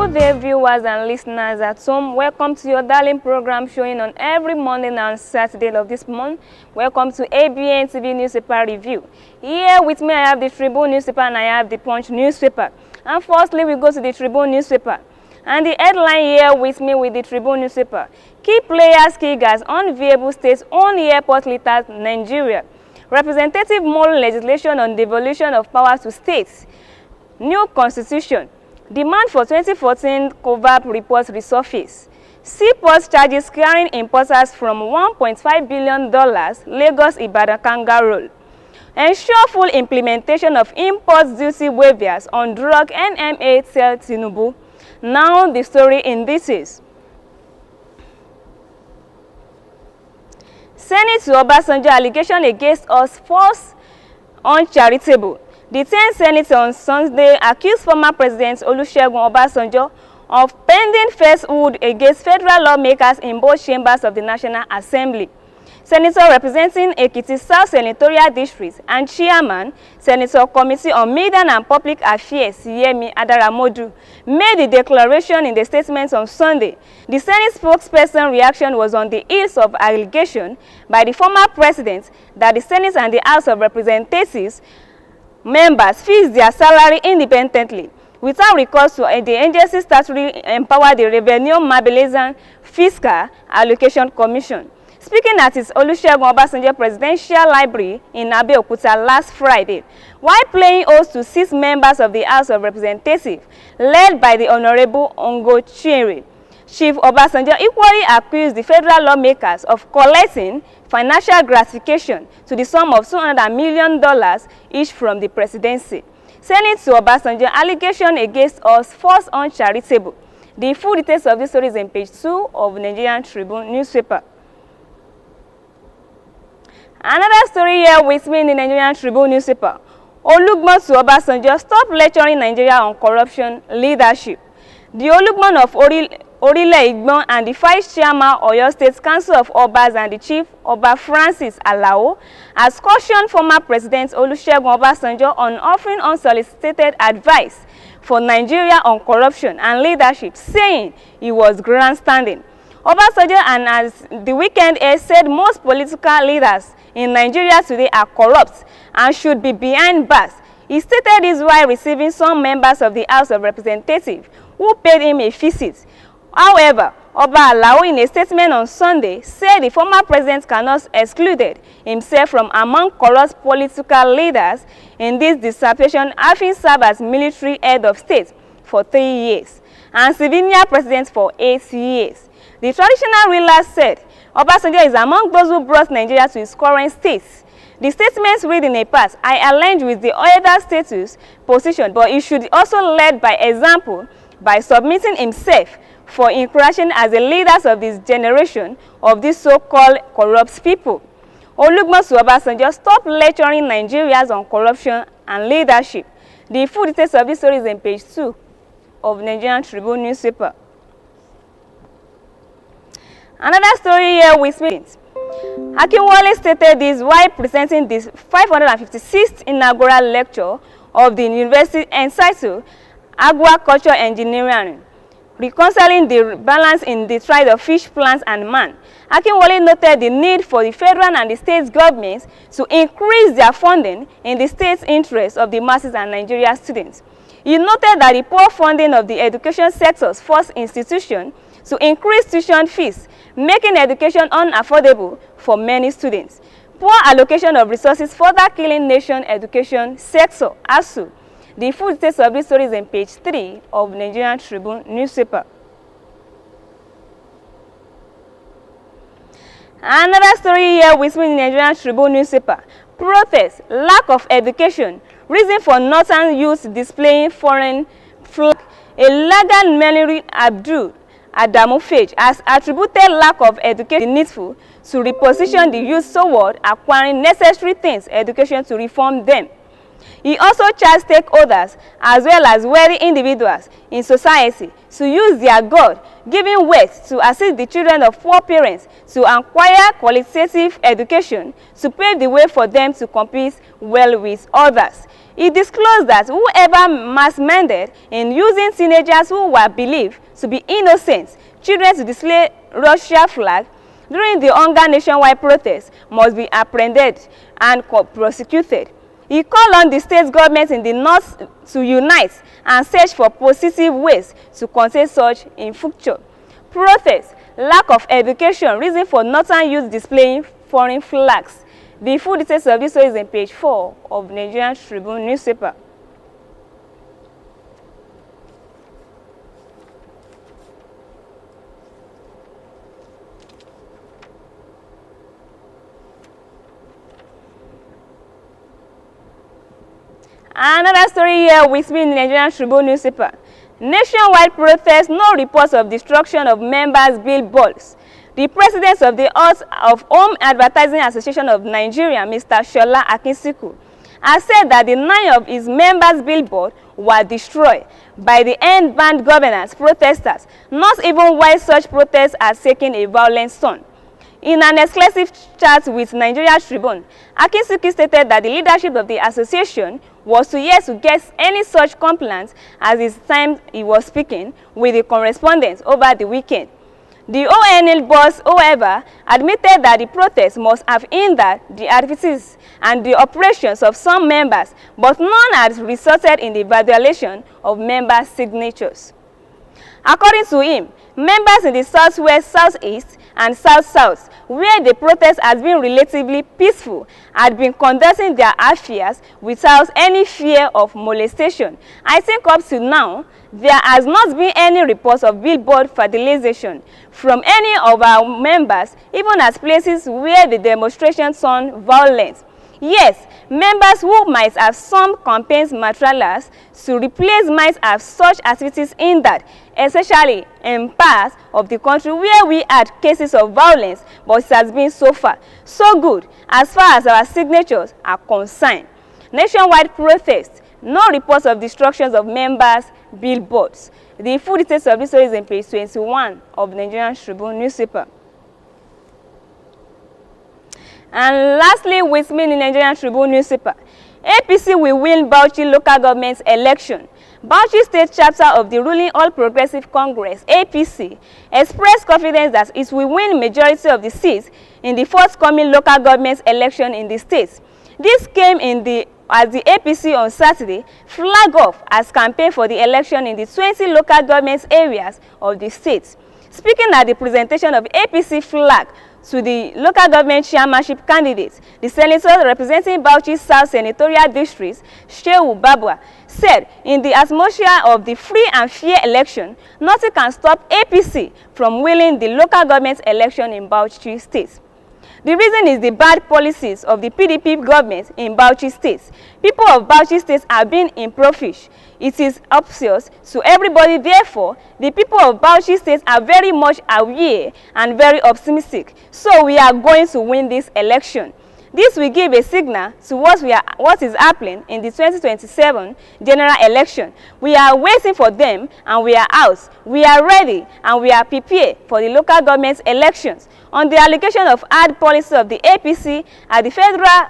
Hello there, viewers and listeners at home. Welcome to your darling program showing on every Monday and Saturday of this month. Welcome to Abntv newspaper review. Here with me I have the Tribune newspaper and I have the Punch newspaper. And firstly we go to the Tribune newspaper. And the headline here with me with the Tribune newspaper. Key players, key guys, unviable states own airport litters Nigeria. Representative model legislation on devolution of power to states. New constitution. Demand for 2014 COVAP report resurface. Seaport charges carrying importers from $1.5 billion Lagos-Ibadan kangaroo. Ensure full implementation of import duty waivers on drug NMA tell Tinubu. Now the story in details. Senate to Obasanjo allegation against us false, uncharitable. The 10th Senate on Sunday accused former President Olusegun Obasanjo of pending falsehood against federal lawmakers in both chambers of the National Assembly. Senator representing Ekiti South Senatorial District and Chairman, Senator Committee on Media and Public Affairs, Yemi Adaramodu, made the declaration in the statement on Sunday. The Senate spokesperson reaction was on the heels of allegation by the former president that the Senate and the House of Representatives members fix their salary independently without recourse to the agency statutorily empower the Revenue Mobilization Fiscal Allocation Commission. Speaking at his Olusegun Obasanjo Presidential Library in Abeokuta last Friday, while playing host to 6 members of the House of Representatives, led by the Honorable Ongo Chere, Chief Obasanjo equally accused the federal lawmakers of collecting financial gratification to the sum of $200 million each from the presidency. Senate to Obasanjo allegation against us false, uncharitable. The full details of this story is on page 2 of Nigerian Tribune newspaper. Another story here with me in the Nigerian Tribune newspaper. Olugbo to Obasanjo, stop lecturing Nigeria on corruption leadership. The Olugbo of Orile Igbon and the Vice Chairman Oyo State Council of Obas and the Chief Oba Francis Alao has cautioned former President Olusegun Obasanjo on offering unsolicited advice for Nigeria on corruption and leadership, saying he was grandstanding. Obasanjo, and as the weekend air said, most political leaders in Nigeria today are corrupt and should be behind bars. He stated this while receiving some members of the House of Representatives who paid him a visit. However, Oba Alao, in a statement on Sunday, said the former president cannot exclude himself from among corrupt political leaders in this dispensation, having served as military head of state for 3 years and civilian president for 8 years. The traditional ruler said Obasanjo is among those who brought Nigeria to its current state. The statements read in a part, I aligned with the other status position, but he should also lead by example by submitting himself for encouraging as the leaders of this generation of these so-called corrupt people. Olugbo to Obasanjo, stop lecturing Nigerians on corruption and leadership. The full details of this story is on page 2 of Nigerian Tribune newspaper. Another story here with me. Akinwale stated this while presenting this 556th inaugural lecture of the university entitled Agriculture Engineering, reconciling the balance in the trade of fish, plants, and man. Akinwale noted the need for the federal and the state governments to increase their funding in the state's interest of the masses and Nigeria students. He noted that the poor funding of the education sector's first institution to increase tuition fees, making education unaffordable for many students. Poor allocation of resources further killing nation education sector, ASU. The full details of this story is on page 3 of Nigerian Tribune newspaper. Another story here with me in Nigerian Tribune newspaper. Protest, lack of education, reason for northern youth displaying foreign flag. A Lagan Meliri Abdul Adamu Fage has attributed lack of education needful to reposition the youth toward acquiring necessary things, education to reform them. He also charged stakeholders as well as wealthy individuals in society to use their God-given wealth to assist the children of poor parents to acquire qualitative education to pave the way for them to compete well with others. He disclosed that whoever mass-mended in using teenagers who were believed to be innocent children to display Russia flag during the hunger nationwide protest must be apprehended and prosecuted. He called on the state governments in the north to unite and search for positive ways to contain such infrastructure. Protests, lack of education, reason for northern youth displaying foreign flags. The full details of this story is in page 4 of Nigerian Tribune newspaper. Another story here with me in the Nigerian Tribune newspaper. Nationwide protest, no reports of destruction of members' billboards. The president of the Home Advertising Association of Nigeria, Mr. Shola Akinsiku, has said that the 9 of his members' billboards were destroyed by the end-band governance protesters, not even while such protests are taking a violent turn. In an exclusive chat with Nigeria Tribune, Akinsiku stated that the leadership of the association was yet to get any such complaints as his time he was speaking with the correspondents over the weekend. The ONL boss, however, admitted that the protest must have hindered the activities and the operations of some members, but none has resulted in the violation of member signatures. According to him, members in the southwest, southeast, and south-south, where the protest has been relatively peaceful, had been conducting their affairs without any fear of molestation. I think up to now, there has not been any reports of billboard vandalization from any of our members, even at places where the demonstrations turned violent. Yes, members who might have some campaigns materials to replace might have such activities hindered, especially in parts of the country where we had cases of violence, but it has been so far so good as far as our signatures are concerned. Nationwide protests, no reports of destructions of members' billboards. The full details of this story is in page 21 of Nigerian Tribune newspaper. And lastly, with me in the Nigerian Tribune newspaper, APC will win Bauchi local government election. Bauchi State Chapter of the ruling All Progressive Congress, APC, expressed confidence that it will win majority of the seats in the forthcoming local government election in the state. This came as the APC on Saturday flagged off as campaign for the election in the 20 local government areas of the state. Speaking at the presentation of APC flag to the local government chairmanship candidates, the senator representing Bauchi South Senatorial District, Shehu Babwa, said in the atmosphere of the free and fair election, nothing can stop APC from winning the local government election in Bauchi State. The reason is the bad policies of the PDP government in Bauchi State. People of Bauchi State have been impoverished. It is obvious to everybody, therefore, the people of Bauchi State are very much aware and very optimistic. So we are going to win this election. This will give a signal to what is happening in the 2027 general election. We are waiting for them and we are out. We are ready and we are prepared for the local government elections. On the allegation of hard policy of the APC at the federal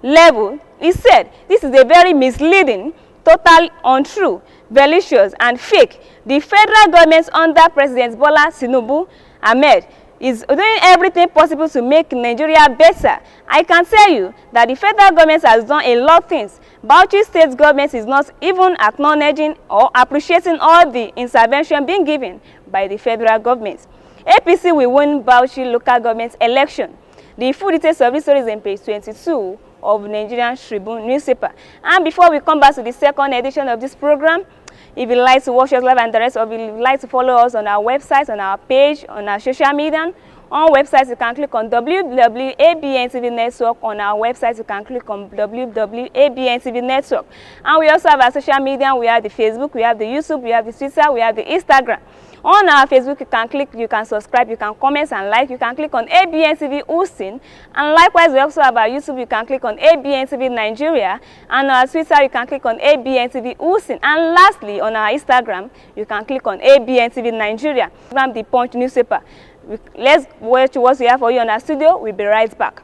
level, he said this is a very misleading, total untrue, malicious and fake. The federal government under President Bola Tinubu Ahmed is doing everything possible to make Nigeria better. I can tell you that the federal government has done a lot of things. Bauchi State government is not even acknowledging or appreciating all the intervention being given by the federal government. APC will win Bauchi local government election. The full details of this story is in page 22 of Nigerian Tribune newspaper. And before we come back to the second edition of this program, if you'd like to watch us live and direct, or if you'd like to follow us on our website, on our page, on our social media, on websites you can click on www.abntv network. On our website you can click on www.abntv network. And we also have our social media. We have the Facebook, we have the YouTube, we have the Twitter, we have the Instagram. On our Facebook, you can click, you can subscribe, you can comment and like. You can click on Abntv OSUN, and likewise we also have our YouTube. You can click on Abntv Nigeria, and our Twitter you can click on Abntv OSUN, and lastly on our Instagram you can click on Abntv Nigeria. From the Punch newspaper. Let's watch what we have for you on our studio. We'll be right back.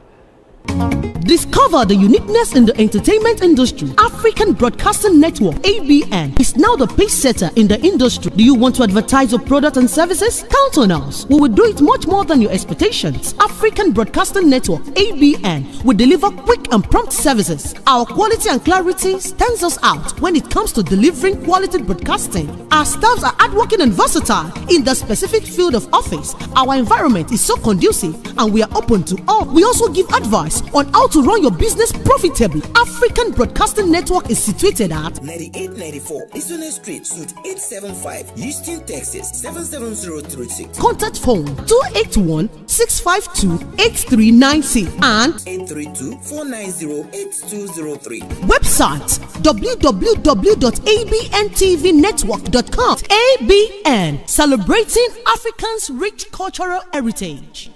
Discover the uniqueness in the entertainment industry. African Broadcasting Network (ABN) is now the pace setter in the industry. Do you want to advertise your product and services? Count on us. We will do it much more than your expectations. African Broadcasting Network (ABN) will deliver quick and prompt services. Our quality and clarity stands us out when it comes to delivering quality broadcasting. Our staffs are hardworking and versatile in the specific field of office. Our environment is so conducive and we are open to all. We also give advice on how to run your business profitably. African Broadcasting Network is situated at 9894 Eastern Street, Suite 875, Houston, Texas 77036. Contact phone 281-652-8396 and 832-490-8203. Website www.abntvnetwork.com. ABN, celebrating Africans' rich cultural heritage.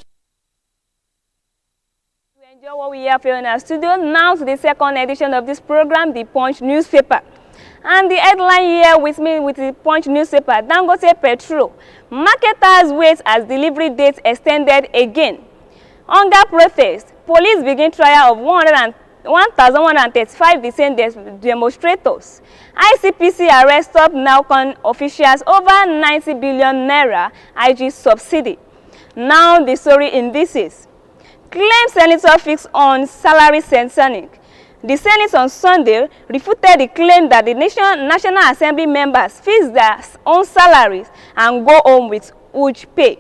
Enjoy what we have here in our studio. Now to the second edition of this program, the Punch newspaper. And the headline here with me with the Punch newspaper: Dangote Petrol, marketers wait as delivery dates extended again. Hunger protest, police begin trial of 1,135 detained demonstrators. ICPC arrest top Nalcon officials over 90 billion naira IG subsidy. Now the story in this is: claim senator fix on salary censoring. The Senate on Sunday refuted the claim that the National Assembly members fix their own salaries and go home with huge pay.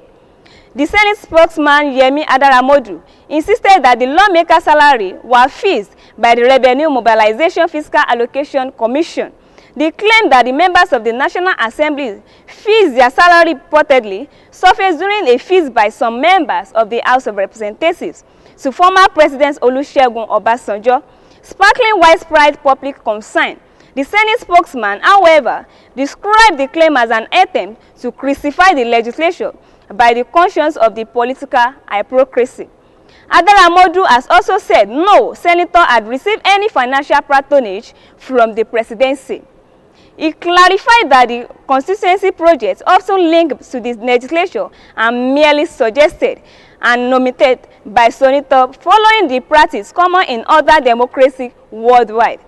The Senate spokesman Yemi Adaramodu insisted that the lawmaker's salary was fixed by the Revenue Mobilization Fiscal Allocation Commission. They claim that the members of the National Assembly fixed their salary reportedly surfaced during a feast by some members of the House of Representatives to former President Olusegun Obasanjo, sparkling widespread public concern. The Senate spokesman, however, described the claim as an attempt to crucify the legislature by the conscience of the political hypocrisy. Adaramodu has also said no senator had received any financial patronage from the presidency. He clarified that the constituency projects often linked to the legislature are merely suggested and nominated by senator, following the practice common in other democracies worldwide.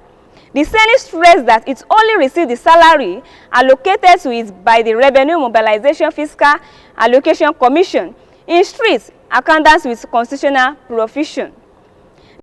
The Senate stressed that it only received the salary allocated to it by the Revenue Mobilization Fiscal Allocation Commission in strict accordance with constitutional provision.